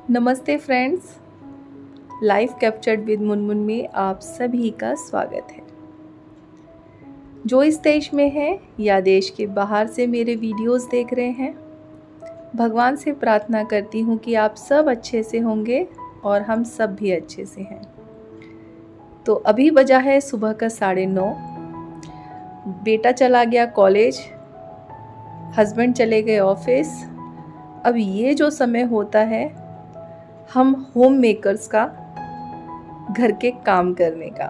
नमस्ते friends, life captured with Munmun में आप सभी का स्वागत है। जो इस देश में है या देश के बाहर से मेरे वीडियोस देख रहे हैं, भगवान से प्रार्थना करती हूँ कि आप सब अच्छे से होंगे और हम सब भी अच्छे से हैं। तो अभी बजा है सुबह का 9:30। बेटा चला गया कॉलेज, हस्बैंड चले गए ऑफिस। अब ये जो समय होता है हम होम मेकर्स का, घर के काम करने का।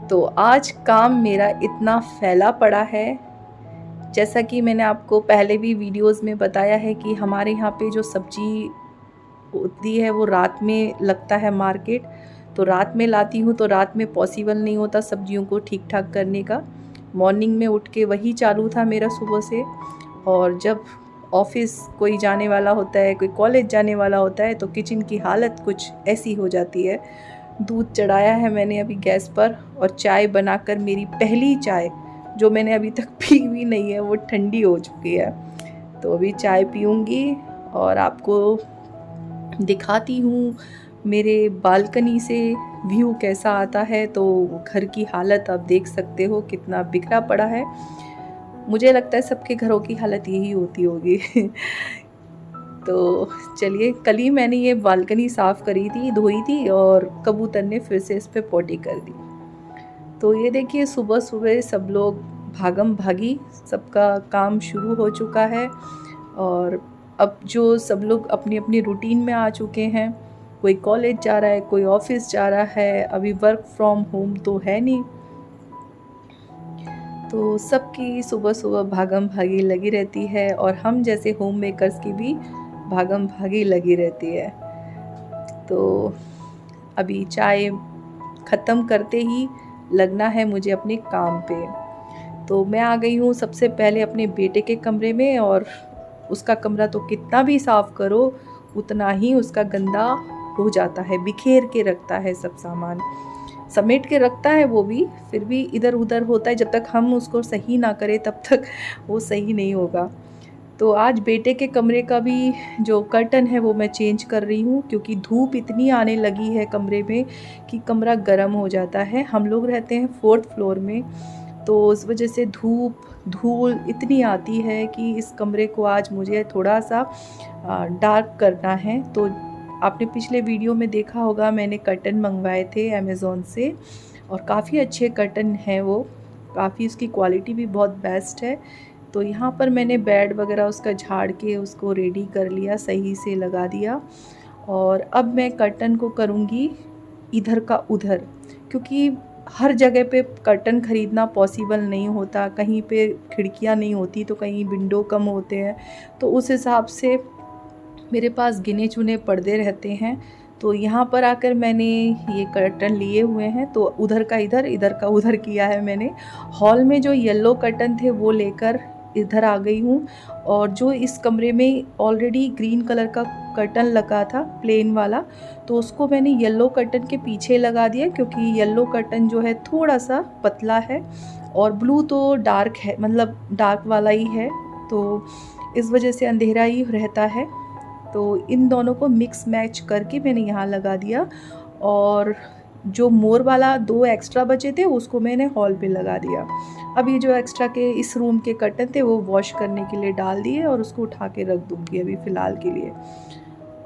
तो आज काम मेरा इतना फैला पड़ा है, जैसा कि मैंने आपको पहले भी वीडियोस में बताया है कि हमारे यहाँ पे जो सब्जी होती है वो रात में लगता है मार्केट। तो रात में लाती हूँ तो रात में पॉसिबल नहीं होता सब्जियों को ठीक ठाक करने का। मॉर्निंग में उठ के वही चालू था मेरा सुबह से। और जब ऑफिस कोई जाने वाला होता है, कोई कॉलेज जाने वाला होता है, तो किचन की हालत कुछ ऐसी हो जाती है। दूध चढ़ाया है मैंने अभी गैस पर और चाय बनाकर, मेरी पहली चाय जो मैंने अभी तक पी भी नहीं है वो ठंडी हो चुकी है। तो अभी चाय पीऊँगी और आपको दिखाती हूँ मेरे बालकनी से व्यू कैसा आता है। तो घर की हालत आप देख सकते हो कितना बिखरा पड़ा है। मुझे लगता है सबके घरों की हालत यही होती होगी। तो चलिए, कल ही मैंने ये बालकनी साफ़ करी थी, धोई थी और कबूतर ने फिर से इस पे पोटी कर दी। तो ये देखिए, सुबह सुबह सब लोग भागम भागी, सबका काम शुरू हो चुका है। और अब जो सब लोग अपनी अपनी रूटीन में आ चुके हैं, कोई कॉलेज जा रहा है, कोई ऑफिस जा रहा है। अभी वर्क फ्रॉम होम तो है नहीं, तो सबकी सुबह सुबह भागम भागी लगी रहती है और हम जैसे होम मेकर्स की भी भागम भागी लगी रहती है। तो अभी चाय ख़त्म करते ही लगना है मुझे अपने काम पे। तो मैं आ गई हूँ सबसे पहले अपने बेटे के कमरे में। और उसका कमरा तो कितना भी साफ़ करो उतना ही उसका गंदा हो जाता है, बिखेर के रखता है, सब सामान समेट के रखता है। वो भी फिर भी इधर उधर होता है। जब तक हम उसको सही ना करें तब तक वो सही नहीं होगा। तो आज बेटे के कमरे का भी जो कर्टन है वो मैं चेंज कर रही हूँ, क्योंकि धूप इतनी आने लगी है कमरे में कि कमरा गर्म हो जाता है। हम लोग रहते हैं 4th फ्लोर में, तो उस वजह से धूप धूल इतनी आती है कि इस कमरे को आज मुझे थोड़ा सा डार्क करना है। तो आपने पिछले वीडियो में देखा होगा, मैंने कर्टन मंगवाए थे अमेज़ॉन से और काफ़ी अच्छे कर्टन हैं वो, काफ़ी उसकी क्वालिटी भी बहुत बेस्ट है। तो यहाँ पर मैंने बेड वगैरह उसका झाड़ के उसको रेडी कर लिया, सही से लगा दिया। और अब मैं कर्टन को करूँगी इधर का उधर, क्योंकि हर जगह पे कर्टन ख़रीदना पॉसिबल नहीं होता। कहीं पे खिड़कियाँ नहीं होती तो कहीं विंडो कम होते हैं। तो उस हिसाब से मेरे पास गिने चुने पर्दे रहते हैं। तो यहाँ पर आकर मैंने ये कर्टन लिए हुए हैं, तो उधर का इधर का उधर किया है मैंने। हॉल में जो येलो कर्टन थे वो लेकर इधर आ गई हूँ। और जो इस कमरे में ऑलरेडी ग्रीन कलर का कर्टन लगा था प्लेन वाला, तो उसको मैंने येलो कर्टन के पीछे लगा दिया, क्योंकि येलो कर्टन जो है थोड़ा सा पतला है और ब्लू तो डार्क है, मतलब डार्क वाला ही है। तो इस वजह से अंधेरा ही रहता है। तो इन दोनों को मिक्स मैच करके मैंने यहाँ लगा दिया। और जो मोर वाला 2 एक्स्ट्रा बचे थे उसको मैंने हॉल पे लगा दिया। अब ये जो एक्स्ट्रा के इस रूम के कर्टन थे वो वॉश करने के लिए डाल दिए और उसको उठा के रख दूँगी अभी फ़िलहाल के लिए।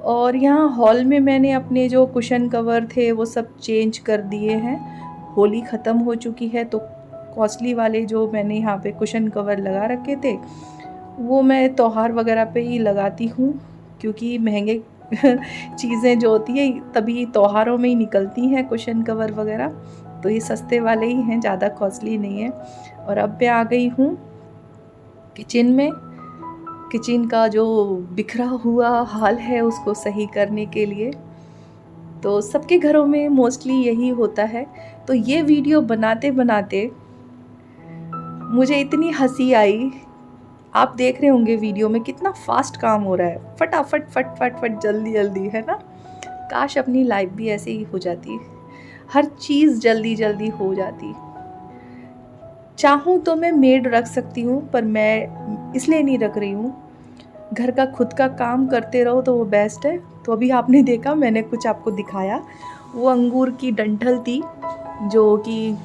और यहाँ हॉल में मैंने अपने जो कुशन कवर थे वो सब चेंज कर दिए हैं। होली ख़त्म हो चुकी है, तो कॉस्टली वाले जो मैंने यहाँ पे कुशन कवर लगा रखे थे वो मैं त्योहार वगैरह पे ही लगाती हूँ, क्योंकि महंगे चीज़ें जो होती है तभी त्योहारों में ही निकलती हैं कुशन कवर वगैरह। तो ये सस्ते वाले ही हैं, ज़्यादा कॉस्टली नहीं है। और अब मैं आ गई हूँ किचन में। किचन का जो बिखरा हुआ हाल है उसको सही करने के लिए। तो सबके घरों में मोस्टली यही होता है। तो ये वीडियो बनाते बनाते मुझे इतनी हंसी आई। आप देख रहे होंगे वीडियो में कितना फास्ट काम हो रहा है, फटाफट फट फट फट जल्दी जल्दी, है ना। काश अपनी लाइफ भी ऐसे ही हो जाती, हर चीज़ जल्दी जल्दी हो जाती। चाहूँ तो मैं मेड रख सकती हूँ, पर मैं इसलिए नहीं रख रही हूँ घर का खुद का काम करते रहो तो वो बेस्ट है। तो अभी आपने देखा, मैंने कुछ आपको दिखाया, वो अंगूर की डंठल थी जो कि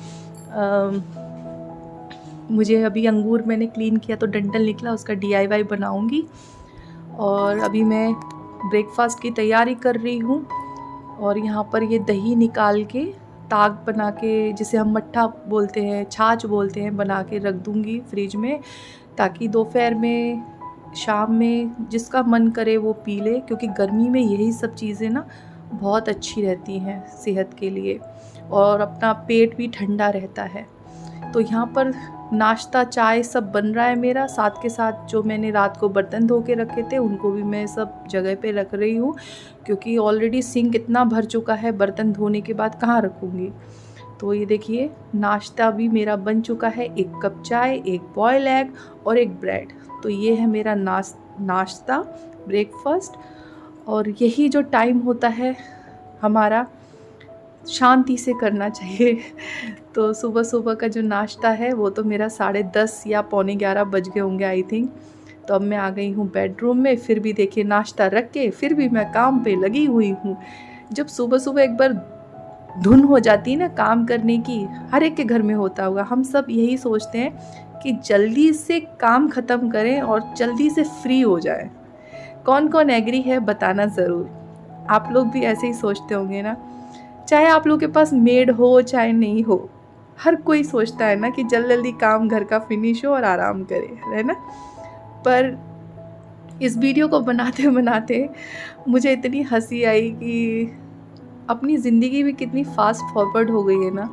मुझे अभी अंगूर मैंने क्लीन किया तो डंठल निकला, उसका DIY बनाऊंगी। और अभी मैं ब्रेकफास्ट की तैयारी कर रही हूँ। और यहाँ पर ये दही निकाल के ताक बना के, जिसे हम मट्ठा बोलते हैं, छाछ बोलते हैं, बना के रख दूँगी फ्रिज में, ताकि दोपहर में, शाम में जिसका मन करे वो पी ले। क्योंकि गर्मी में यही सब चीज़ें ना बहुत अच्छी रहती हैं सेहत के लिए, और अपना पेट भी ठंडा रहता है। तो यहाँ पर नाश्ता, चाय सब बन रहा है मेरा। साथ के साथ जो मैंने रात को बर्तन धो के रखे थे उनको भी मैं सब जगह पे रख रही हूँ, क्योंकि ऑलरेडी सिंक इतना भर चुका है, बर्तन धोने के बाद कहाँ रखूँगी। तो ये देखिए, नाश्ता भी मेरा बन चुका है। 1 कप चाय, 1 बॉयल एग और 1 ब्रेड। तो ये है मेरा नाश्ता, ब्रेकफास्ट। और यही जो टाइम होता है हमारा, शांति से करना चाहिए। तो सुबह सुबह का जो नाश्ता है वो तो मेरा 10:30 या पौने 11 बज गए होंगे आई थिंक। तो अब मैं आ गई हूँ बेडरूम में। फिर भी देखिए, नाश्ता रख के फिर भी मैं काम पे लगी हुई हूँ। जब सुबह सुबह एक बार धुन हो जाती है ना काम करने की, हर एक के घर में होता होगा। हम सब यही सोचते हैं कि जल्दी से काम ख़त्म करें और जल्दी से फ्री हो जाए। कौन कौन एग्री है बताना ज़रूर। आप लोग भी ऐसे ही सोचते होंगे ना, चाहे आप लोग के पास मेड हो चाहे नहीं हो, हर कोई सोचता है ना कि जल्दी जल्दी काम घर का फिनिश हो और आराम करे, है ना। पर इस वीडियो को बनाते बनाते मुझे इतनी हंसी आई कि अपनी ज़िंदगी भी कितनी फास्ट फॉरवर्ड हो गई है ना।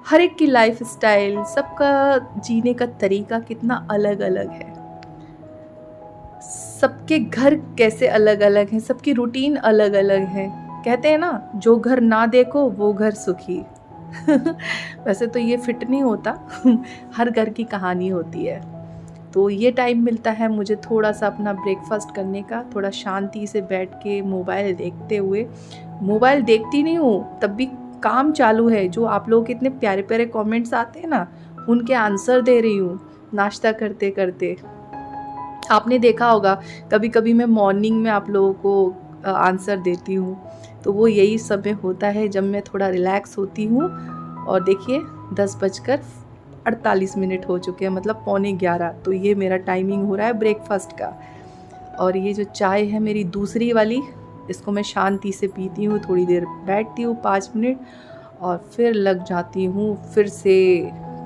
हर एक की लाइफ स्टाइल, सबका जीने का तरीका कितना अलग अलग है। सबके घर कैसे अलग अलग हैं, सबकी रूटीन अलग अलग है। कहते हैं ना, जो घर ना देखो वो घर सुखी। वैसे तो ये फिट नहीं होता। हर घर की कहानी होती है। तो ये टाइम मिलता है मुझे थोड़ा सा अपना ब्रेकफास्ट करने का, थोड़ा शांति से बैठ के मोबाइल देखते हुए। मोबाइल देखती नहीं हूँ, तब भी काम चालू है। जो आप लोगों के इतने प्यारे प्यारे कमेंट्स आते हैं ना, उनके आंसर दे रही हूँ नाश्ता करते करते। आपने देखा होगा कभी कभी मैं मॉर्निंग में आप लोगों को आंसर देती हूँ, तो वो यही समय होता है जब मैं थोड़ा रिलैक्स होती हूँ। और देखिए 10:48 हो चुके हैं, मतलब पौने 11। तो ये मेरा टाइमिंग हो रहा है ब्रेकफास्ट का। और ये जो चाय है मेरी दूसरी वाली, इसको मैं शांति से पीती हूँ, थोड़ी देर बैठती हूँ 5 मिनट और फिर लग जाती हूँ फिर से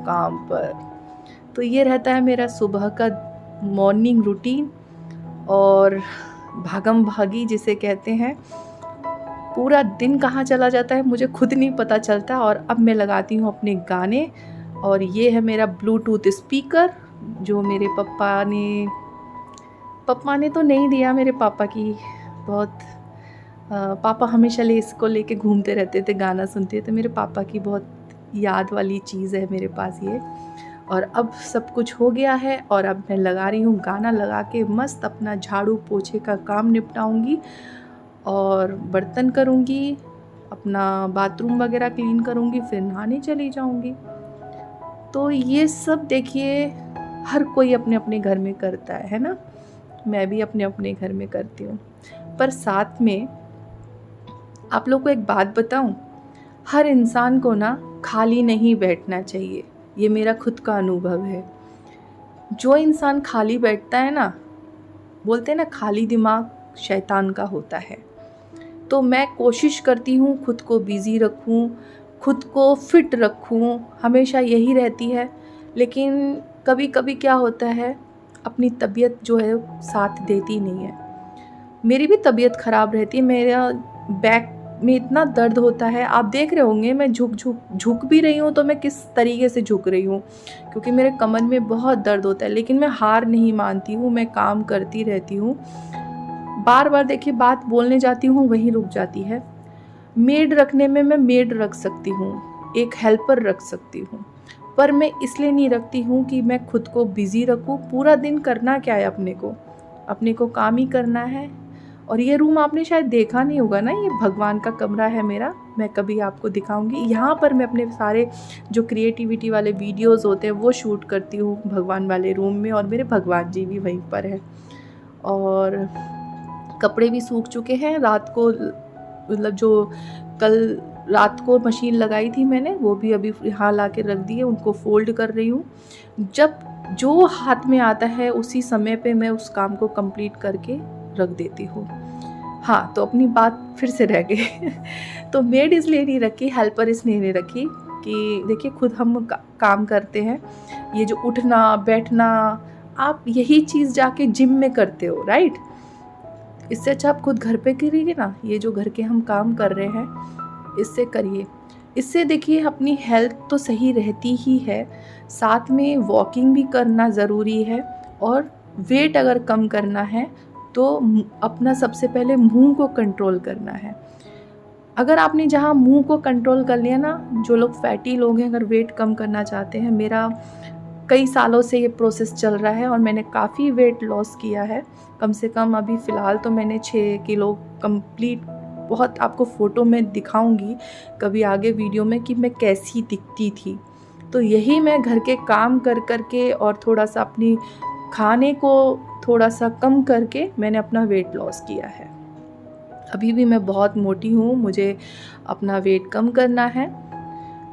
काम पर। तो ये रहता है मेरा सुबह का मॉर्निंग रूटीन। और भागम भागी जिसे कहते हैं, पूरा दिन कहाँ चला जाता है मुझे खुद नहीं पता चलता। और अब मैं लगाती हूँ अपने गाने। और ये है मेरा ब्लूटूथ स्पीकर जो मेरे पापा ने तो नहीं दिया, मेरे पापा की बहुत पापा हमेशा इसको लेके घूमते रहते थे, गाना सुनते थे। मेरे पापा की बहुत याद वाली चीज़ है मेरे पास ये। और अब सब कुछ हो गया है और अब मैं लगा रही हूँ गाना लगा के मस्त अपना झाड़ू पोछे का काम निपटाऊंगी और बर्तन करूँगी, अपना बाथरूम वगैरह क्लीन करूँगी, फिर नहाने चली जाऊँगी। तो ये सब देखिए हर कोई अपने अपने घर में करता है ना। मैं भी अपने अपने घर में करती हूँ। पर साथ में आप लोग को एक बात बताऊँ, हर इंसान को ना खाली नहीं बैठना चाहिए। ये मेरा खुद का अनुभव है। जो इंसान खाली बैठता है ना, बोलते हैं ना खाली दिमाग शैतान का होता है। तो मैं कोशिश करती हूँ खुद को बिज़ी रखूँ, खुद को फिट रखूँ, हमेशा यही रहती है। लेकिन कभी कभी क्या होता है, अपनी तबीयत जो है साथ देती नहीं है। मेरी भी तबीयत ख़राब रहती है, मेरा बैक में इतना दर्द होता है। आप देख रहे होंगे मैं झुक भी रही हूँ तो मैं किस तरीके से झुक रही हूँ, क्योंकि मेरे कमर में बहुत दर्द होता है। लेकिन मैं हार नहीं मानती हूँ, मैं काम करती रहती हूँ। बार बार देखिए बात बोलने जाती हूँ वहीं रुक जाती है। मेड रखने में मैं मेड रख सकती हूँ, एक हेल्पर रख सकती हूँ, पर मैं इसलिए नहीं रखती हूँ कि मैं खुद को बिज़ी रखूँ। पूरा दिन करना क्या है, अपने को काम ही करना है। और ये रूम आपने शायद देखा नहीं होगा ना, ये भगवान का कमरा है मेरा, मैं कभी आपको दिखाऊंगी। यहाँ पर मैं अपने सारे जो क्रिएटिविटी वाले वीडियोस होते हैं वो शूट करती हूँ भगवान वाले रूम में, और मेरे भगवान जी भी वहीं पर है। और कपड़े भी सूख चुके हैं। रात को मतलब जो कल रात को मशीन लगाई थी मैंने, वो भी अभी यहाँ ला के रख दी है, उनको फ़ोल्ड कर रही हूँ। जब जो हाथ में आता है उसी समय पे मैं उस काम को कंप्लीट करके रख देती हूँ। हाँ, तो अपनी बात फिर से रह गई तो मेड इसलिए नहीं रखी, हेल्पर इसलिए नहीं रखी कि देखिए खुद हम काम करते हैं। ये जो उठना बैठना, आप यही चीज़ जाके जिम में करते हो, राइट? इससे अच्छा आप खुद घर पे करिए ना। ये जो घर के हम काम कर रहे हैं, इससे करिए। इससे देखिए अपनी हेल्थ तो सही रहती ही है, साथ में वॉकिंग भी करना ज़रूरी है। और वेट अगर कम करना है तो अपना सबसे पहले मुंह को कंट्रोल करना है। अगर आपने जहाँ मुंह को कंट्रोल कर लिया ना, जो लोग फैटी लोग हैं, अगर वेट कम करना चाहते हैं, मेरा कई सालों से ये प्रोसेस चल रहा है और मैंने काफ़ी वेट लॉस किया है। कम से कम अभी फ़िलहाल तो मैंने 6 किलो कंप्लीट, बहुत आपको फ़ोटो में दिखाऊंगी कभी आगे वीडियो में कि मैं कैसी दिखती थी। तो यही मैं घर के काम कर कर के और थोड़ा सा अपनी खाने को थोड़ा सा कम करके मैंने अपना वेट लॉस किया है। अभी भी मैं बहुत मोटी हूँ, मुझे अपना वेट कम करना है,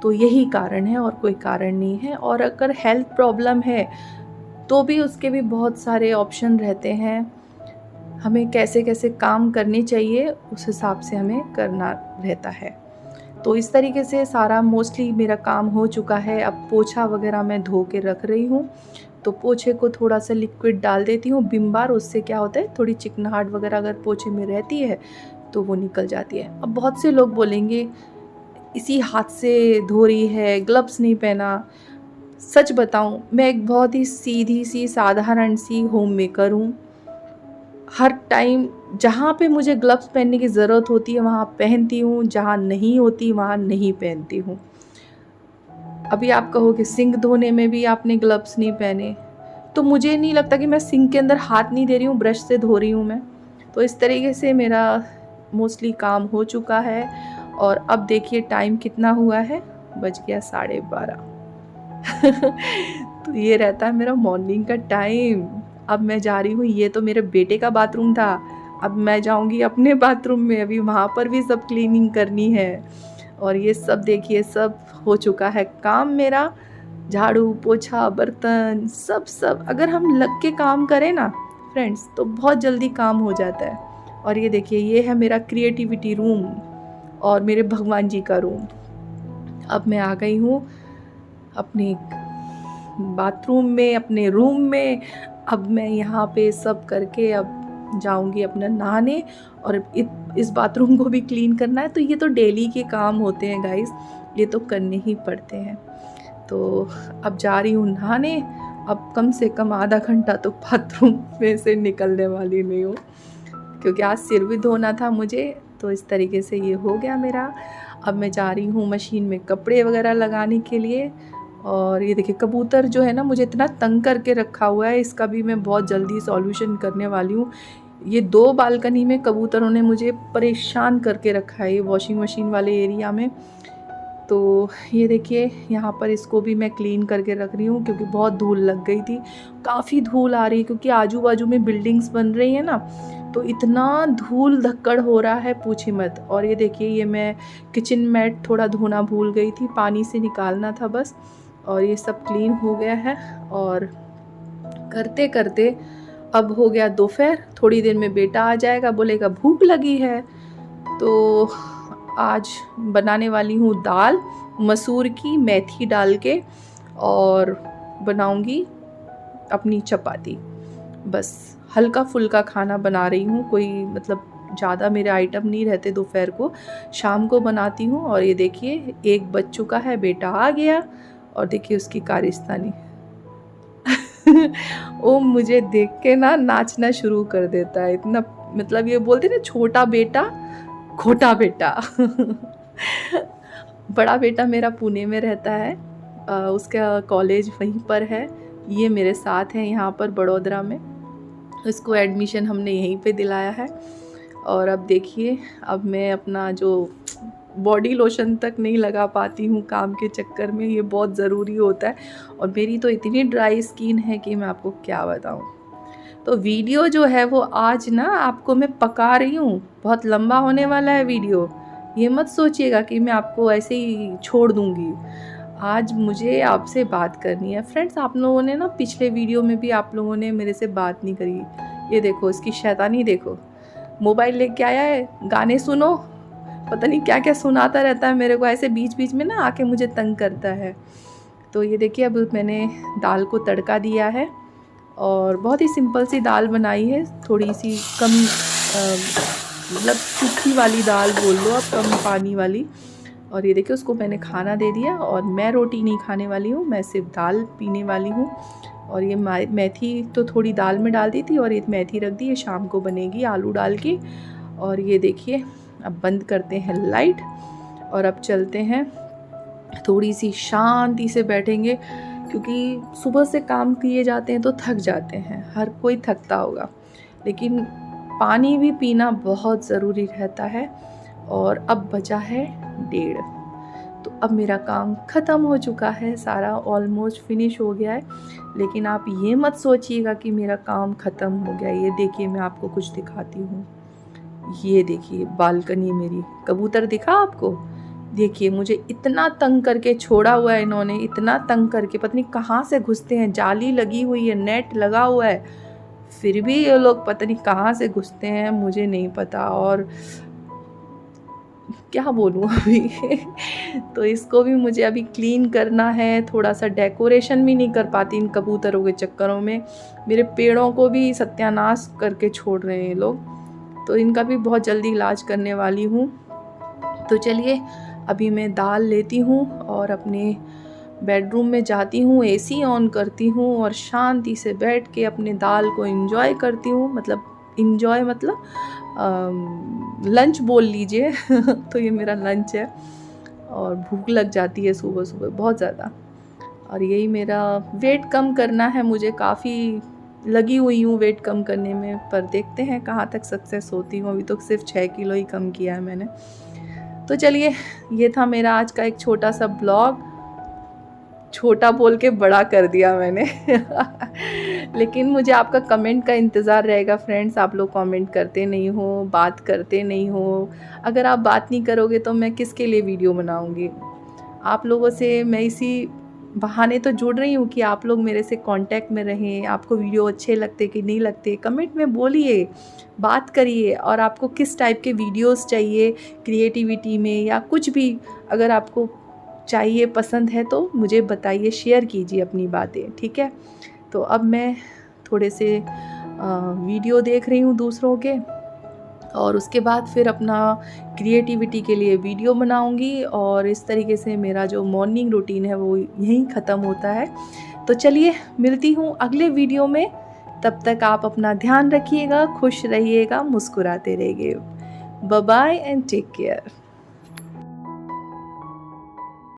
तो यही कारण है और कोई कारण नहीं है। और अगर हेल्थ प्रॉब्लम है तो भी उसके भी बहुत सारे ऑप्शन रहते हैं। हमें कैसे कैसे काम करने चाहिए उस हिसाब से हमें करना रहता है। तो इस तरीके से सारा मोस्टली मेरा काम हो चुका है। अब पोछा वगैरह मैं धो के रख रही हूँ, तो पोछे को थोड़ा सा लिक्विड डाल देती हूँ विम बार। उससे क्या होता है, थोड़ी चिकनाहट वगैरह अगर पोछे में रहती है तो वो निकल जाती है। अब बहुत से लोग बोलेंगे इसी हाथ से धो रही है, ग्लव्स नहीं पहना। सच बताऊं, मैं एक बहुत ही सीधी सी साधारण सी होम मेकर हूँ। हर टाइम जहाँ पे मुझे ग्लव्स पहनने की ज़रूरत होती है वहाँ पहनती हूँ, जहाँ नहीं होती वहाँ नहीं पहनती हूँ। अभी आप कहोगे सिंक धोने में भी आपने ग्लव्स नहीं पहने, तो मुझे नहीं लगता कि मैं सिंक के अंदर हाथ नहीं दे रही हूँ, ब्रश से धो रही हूँ मैं। तो इस तरीके से मेरा मोस्टली काम हो चुका है। और अब देखिए टाइम कितना हुआ है, बज गया 12:30 तो ये रहता है मेरा मॉर्निंग का टाइम। अब मैं जा रही हूँ, ये तो मेरे बेटे का बाथरूम था, अब मैं जाऊँगी अपने बाथरूम में, अभी वहाँ पर भी सब क्लीनिंग करनी है। और ये सब देखिए सब हो चुका है काम मेरा, झाड़ू पोछा बर्तन सब अगर हम लग के काम करें ना फ्रेंड्स तो बहुत जल्दी काम हो जाता है। और ये देखिए ये है मेरा क्रिएटिविटी रूम और मेरे भगवान जी का रूम। अब मैं आ गई हूँ अपने बाथरूम में, अपने रूम में। अब मैं यहाँ पे सब करके अब जाऊँगी अपना नहाने, और इस बाथरूम को भी क्लीन करना है। तो ये तो डेली के काम होते हैं गाइस, ये तो करने ही पड़ते हैं। तो अब जा रही हूँ नहाने। अब कम से कम आधा घंटा तो बाथरूम में से निकलने वाली नहीं हूँ, क्योंकि आज सिर भी धोना था मुझे। तो इस तरीके से ये हो गया मेरा। अब मैं जा रही हूँ मशीन में कपड़े वगैरह लगाने के लिए। और ये देखिए कबूतर जो है ना, मुझे इतना तंग करके रखा हुआ है, इसका भी मैं बहुत जल्दी सॉल्यूशन करने वाली हूँ। ये 2 बालकनी में कबूतरों ने मुझे परेशान करके रखा है, ये वॉशिंग मशीन वाले एरिया में। तो ये देखिए यहाँ पर इसको भी मैं क्लीन करके रख रही हूँ, क्योंकि बहुत धूल लग गई थी। काफ़ी धूल आ रही है क्योंकि आजू बाजू में बिल्डिंग्स बन रही है ना, तो इतना धूल धक्कड़ हो रहा है पूछी मत। और ये देखिए ये मैं किचन मैट थोड़ा धोना भूल गई थी, पानी से निकालना था बस। और ये सब क्लीन हो गया है। और करते करते अब हो गया दोपहर। थोड़ी देर में बेटा आ जाएगा, बोलेगा भूख लगी है। तो आज बनाने वाली हूँ दाल मसूर की, मेथी डाल के, और बनाऊंगी अपनी चपाती। बस हल्का फुल्का खाना बना रही हूँ, कोई मतलब ज़्यादा मेरे आइटम नहीं रहते दोपहर को, शाम को बनाती हूँ। और ये देखिए 1 बज चुका है, बेटा आ गया। और देखिए उसकी कारिस्तानी वो मुझे देख के ना नाचना शुरू कर देता है। इतना मतलब ये बोलते ना, छोटा बेटा खोटा बेटा बड़ा बेटा मेरा पुणे में रहता है, उसका कॉलेज वहीं पर है। ये मेरे साथ है यहाँ पर बड़ौदा में, इसको एडमिशन हमने यहीं पे दिलाया है। और अब देखिए अब मैं अपना जो बॉडी लोशन तक नहीं लगा पाती हूँ काम के चक्कर में, ये बहुत ज़रूरी होता है। और मेरी तो इतनी ड्राई स्किन है कि मैं आपको क्या बताऊँ। तो वीडियो जो है वो आज ना आपको मैं पका रही हूँ, बहुत लंबा होने वाला है वीडियो। ये मत सोचिएगा कि मैं आपको ऐसे ही छोड़ दूँगी। आज मुझे आपसे बात करनी है। फ्रेंड्स, आप लोगों ने ना पिछले वीडियो में भी आप लोगों ने मेरे से बात नहीं करी। ये देखो इसकी शैतानी देखो, मोबाइल लेके आया है, गाने सुनो, पता नहीं क्या क्या सुनाता रहता है मेरे को, ऐसे बीच बीच में ना आके मुझे तंग करता है। तो ये देखिए अब मैंने दाल को तड़का दिया है और बहुत ही सिंपल सी दाल बनाई है, थोड़ी सी कम मतलब सूखी वाली दाल बोल लो आप, कम पानी वाली। और ये देखिए उसको मैंने खाना दे दिया और मैं रोटी नहीं खाने वाली हूँ, मैं सिर्फ दाल पीने वाली हूँ। और ये मेथी तो थोड़ी दाल में डाल दी थी और ये मेथी रख दी, ये शाम को बनेगी आलू डाल के। और ये देखिए अब बंद करते हैं लाइट और अब चलते हैं, थोड़ी सी शांति से बैठेंगे, क्योंकि सुबह से काम किए जाते हैं तो थक जाते हैं, हर कोई थकता होगा, लेकिन पानी भी पीना बहुत ज़रूरी रहता है। और अब बचा है 1:30, तो अब मेरा काम ख़त्म हो चुका है, सारा ऑलमोस्ट फिनिश हो गया है। लेकिन आप ये मत सोचिएगा कि मेरा काम ख़त्म हो गया। ये देखिए मैं आपको कुछ दिखाती हूँ, ये देखिए बालकनी मेरी, कबूतर दिखा आपको? देखिए मुझे इतना तंग करके छोड़ा हुआ है इन्होंने, इतना तंग करके, पता नहीं कहाँ से घुसते हैं, जाली लगी हुई है, नेट लगा हुआ है, फिर भी ये लोग पता नहीं कहाँ से घुसते हैं, मुझे नहीं पता। और क्या बोलूँ अभी तो इसको भी मुझे अभी क्लीन करना है, थोड़ा सा डेकोरेशन भी नहीं कर पाती इन कबूतरों के चक्करों में, मेरे पेड़ों को भी सत्यानाश करके छोड़ रहे हैं ये लोग, तो इनका भी बहुत जल्दी इलाज करने वाली हूँ। तो चलिए अभी मैं दाल लेती हूँ और अपने बेडरूम में जाती हूँ, एसी ऑन करती हूँ और शांति से बैठ के अपने दाल को एंजॉय करती हूँ। मतलब एंजॉय मतलब लंच बोल लीजिए तो ये मेरा लंच है। और भूख लग जाती है सुबह सुबह बहुत ज़्यादा, और यही मेरा वेट कम करना है, मुझे काफ़ी लगी हुई हूँ वेट कम करने में, पर देखते हैं कहाँ तक सक्सेस होती हूँ। अभी तो सिर्फ 6 किलो ही कम किया है मैंने। तो चलिए ये था मेरा आज का एक छोटा सा ब्लॉग, छोटा बोल के बड़ा कर दिया मैंने लेकिन मुझे आपका कमेंट का इंतज़ार रहेगा फ्रेंड्स, आप लोग कमेंट करते नहीं हो, बात करते नहीं हो। अगर आप बात नहीं करोगे तो मैं किसके लिए वीडियो बनाऊंगी? आप लोगों से मैं इसी बहाने तो जुड़ रही हूँ कि आप लोग मेरे से कांटेक्ट में रहें। आपको वीडियो अच्छे लगते कि नहीं लगते कमेंट में बोलिए, बात करिए। और आपको किस टाइप के वीडियोस चाहिए, क्रिएटिविटी में या कुछ भी अगर आपको चाहिए, पसंद है तो मुझे बताइए, शेयर कीजिए अपनी बातें, ठीक है? तो अब मैं थोड़े से वीडियो देख रही हूँ दूसरों के, और उसके बाद फिर अपना क्रिएटिविटी के लिए वीडियो बनाऊंगी, और इस तरीके से मेरा जो मॉर्निंग रूटीन है वो यहीं ख़त्म होता है। तो चलिए मिलती हूँ अगले वीडियो में, तब तक आप अपना ध्यान रखिएगा, खुश रहिएगा, मुस्कुराते रहिए। Bye bye and take care.